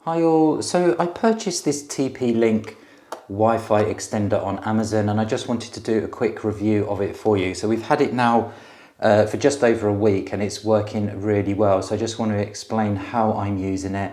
Hi all, so I purchased this TP-Link Wi-Fi extender on Amazon and I just wanted to do a quick review of it for you. So we've had it now for just over a week and it's working really well. So I just want to explain how I'm using it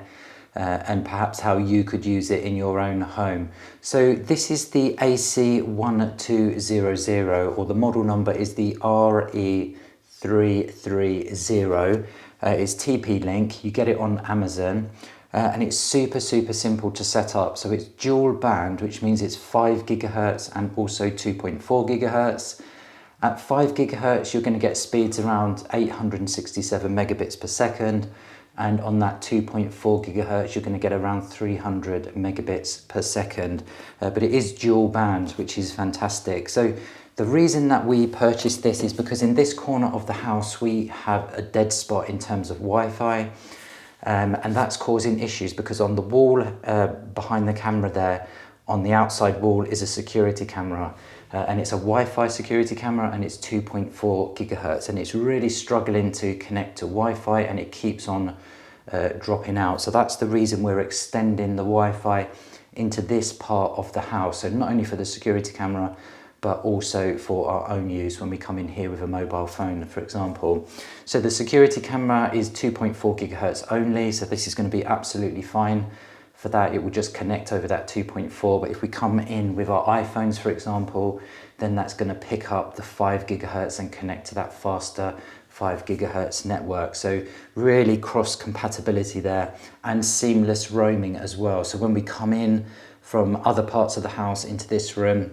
and perhaps how you could use it in your own home. So this is the AC1200, or the model number is the RE330. It's TP-Link, you get it on Amazon. And it's super simple to set up. So it's dual band, which means it's 5 gigahertz and also 2.4 gigahertz. At 5 gigahertz, you're going to get speeds around 867 megabits per second. And on that 2.4 gigahertz, you're going to get around 300 megabits per second. But it is dual band, which is fantastic. So the reason that we purchased this is because in this corner of the house, we have a dead spot in terms of Wi-Fi. And that's causing issues because on the wall behind the camera there, on the outside wall is a security camera and it's a Wi-Fi security camera and it's 2.4 gigahertz and it's really struggling to connect to Wi-Fi and it keeps on dropping out. So that's the reason we're extending the Wi-Fi into this part of the house. So not only for the security camera, but also for our own use when we come in here with a mobile phone, for example. So the security camera is 2.4 gigahertz only, so this is going to be absolutely fine. For that, it will just connect over that 2.4, but if we come in with our iPhones, for example, then that's going to pick up the 5 gigahertz and connect to that faster 5 gigahertz network. So really cross compatibility there and seamless roaming as well. So when we come in from other parts of the house into this room,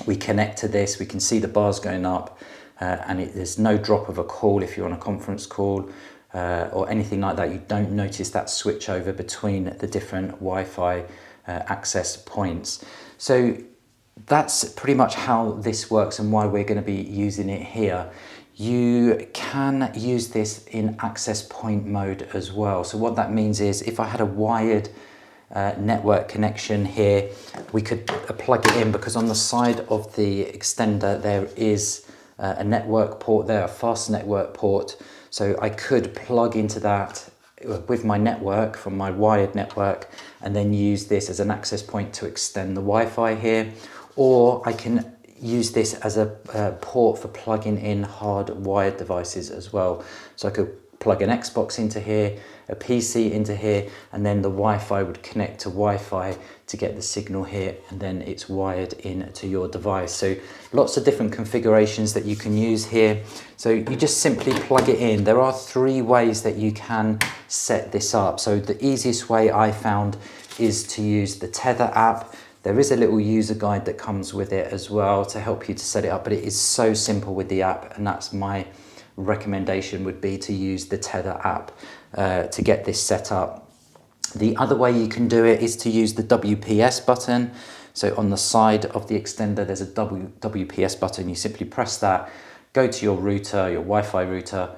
we connect to this, we can see the bars going up and there's no drop of a call if you're on a conference call or anything like that. You don't notice that switch over between the different Wi-Fi access points. So that's pretty much how this works and why we're going to be using it here. You can use this in access point mode as well. So what that means is if I had a wired network connection here, we could plug it in because on the side of the extender there is a network port there, a fast network port. So I could plug into that with my network from my wired network and then use this as an access point to extend the Wi-Fi here, or I can use this as a port for plugging in hard-wired devices as well. So I could plug an Xbox into here, a PC into here, and then the Wi-Fi would connect to Wi-Fi to get the signal here, and then it's wired in to your device. So lots of different configurations that you can use here. So you just simply plug it in. There are 3 ways that you can set this up. So the easiest way I found is to use the Tether app. There is a little user guide that comes with it as well to help you to set it up, but it is so simple with the app, and that's my recommendation would be to use the Tether app to get this set up. The other way you can do it is to use the WPS button. So on the side of the extender there's a WPS button. You simply press that, go to your router, your Wi-Fi router,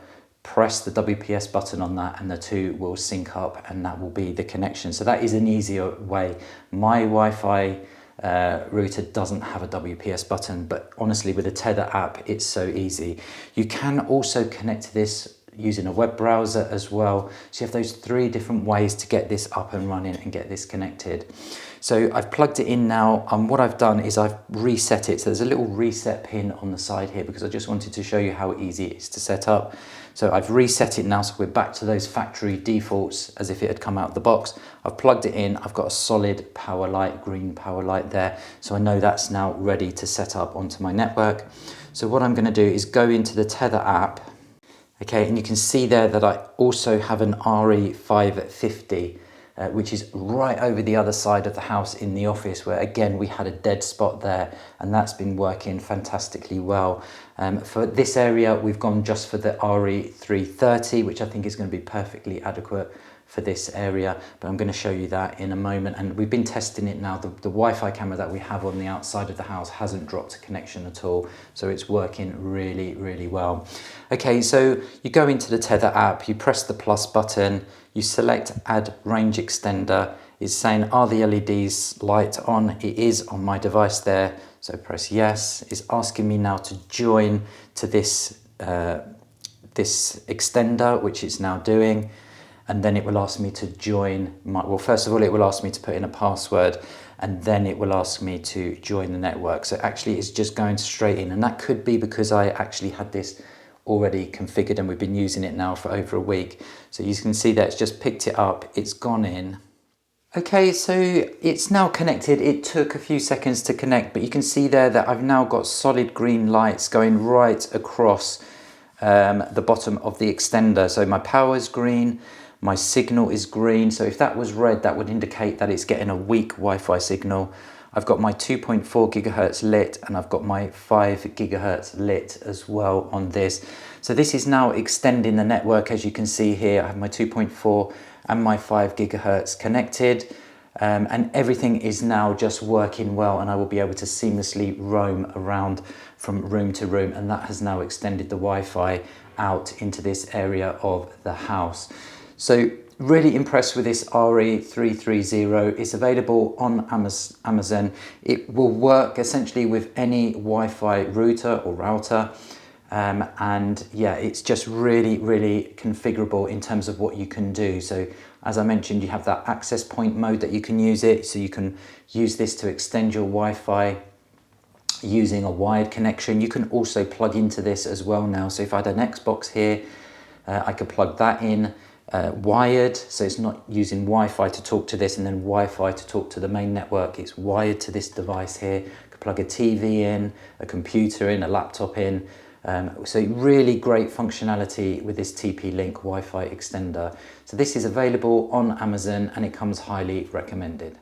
press the WPS button on that and the two will sync up and that will be the connection. So that is an easier way. My Wi-Fi router doesn't have a WPS button, but honestly with the Tether app it's so easy. You can also connect to this using a web browser as well. So you have those 3 different ways to get this up and running and get this connected. So I've plugged it in now, and what I've done is I've reset it. So there's a little reset pin on the side here because I just wanted to show you how easy it is to set up. So I've reset it now, so we're back to those factory defaults as if it had come out of the box. I've plugged it in, I've got a solid power light, green power light there. So I know that's now ready to set up onto my network. So what I'm going to do is go into the Tether app. Okay, and you can see there that I also have an RE330, which is right over the other side of the house in the office, where again we had a dead spot there, and that's been working fantastically well. For this area we've gone just for the RE330, which I think is going to be perfectly adequate for this area, but I'm going to show you that in a moment. And we've been testing it now. The Wi-Fi camera that we have on the outside of the house hasn't dropped a connection at all, so it's working really well. Okay, so you go into the Tether app, you press the plus button, you select add range extender. It's saying are the LEDs light on? It is on my device there, so press yes. It's asking me now to join to this this extender, which it's now doing. and then it will ask me to join my, well, first of all, it will ask me to put in a password, and then it will ask me to join the network. So actually it's just going straight in, and that could be because I actually had this already configured and we've been using it now for over a week. So you can see that it's just picked it up, it's gone in. Okay, so it's now connected. It took a few seconds to connect, but you can see there that I've now got solid green lights going right across the bottom of the extender. So my power's green, my signal is green. So if that was red, that would indicate that it's getting a weak Wi-Fi signal. I've got my 2.4 gigahertz lit, and I've got my 5 gigahertz lit as well on this. So this is now extending the network. As you can see here, I have my 2.4 and my 5 gigahertz connected, and everything is now just working well, and I will be able to seamlessly roam around from room to room, and that has now extended the Wi-Fi out into this area of the house. So really impressed with this RE330. It's available on Amazon. It will work essentially with any Wi-Fi router or router. And yeah, it's just really, really configurable in terms of what you can do. So as I mentioned, you have that access point mode that you can use it. So you can use this to extend your Wi-Fi using a wired connection. You can also plug into this as well now. So if I had an Xbox here, I could plug that in wired. So it's not using Wi-Fi to talk to this and then Wi-Fi to talk to the main network. It's wired to this device here. I could plug a TV in, a computer in, a laptop in. So really great functionality with this TP-Link Wi-Fi extender. So this is available on Amazon and it comes highly recommended.